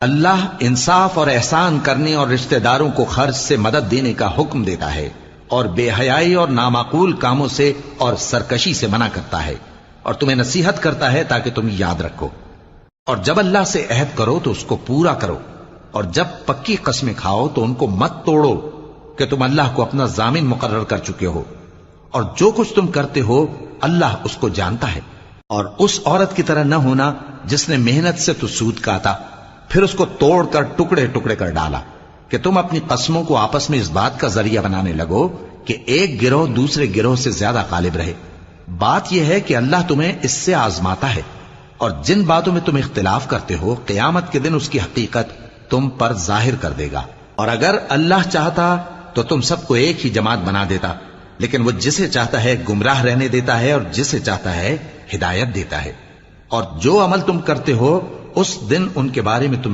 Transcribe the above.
اللہ انصاف اور احسان کرنے اور رشتہ داروں کو خرچ سے مدد دینے کا حکم دیتا ہے، اور بے حیائی اور نامعقول کاموں سے اور سرکشی سے منع کرتا ہے، اور تمہیں نصیحت کرتا ہے تاکہ تم یاد رکھو۔ اور جب اللہ سے عہد کرو تو اس کو پورا کرو، اور جب پکی قسمیں کھاؤ تو ان کو مت توڑو کہ تم اللہ کو اپنا ضامن مقرر کر چکے ہو، اور جو کچھ تم کرتے ہو اللہ اس کو جانتا ہے۔ اور اس عورت کی طرح نہ ہونا جس نے محنت سے تو سود کاتا پھر اس کو توڑ کر ٹکڑے ٹکڑے کر ڈالا، کہ تم اپنی قسموں کو آپس میں اس بات کا ذریعہ بنانے لگو کہ ایک گروہ دوسرے گروہ سے زیادہ غالب رہے۔ بات یہ ہے کہ اللہ تمہیں اس سے آزماتا ہے، اور جن باتوں میں تم اختلاف کرتے ہو قیامت کے دن اس کی حقیقت تم پر ظاہر کر دے گا۔ اور اگر اللہ چاہتا تو تم سب کو ایک ہی جماعت بنا دیتا، لیکن وہ جسے چاہتا ہے گمراہ رہنے دیتا ہے اور جسے چاہتا ہے ہدایت دیتا ہے۔ اور جو عمل تم کرتے ہو اس دن ان کے بارے میں تم سے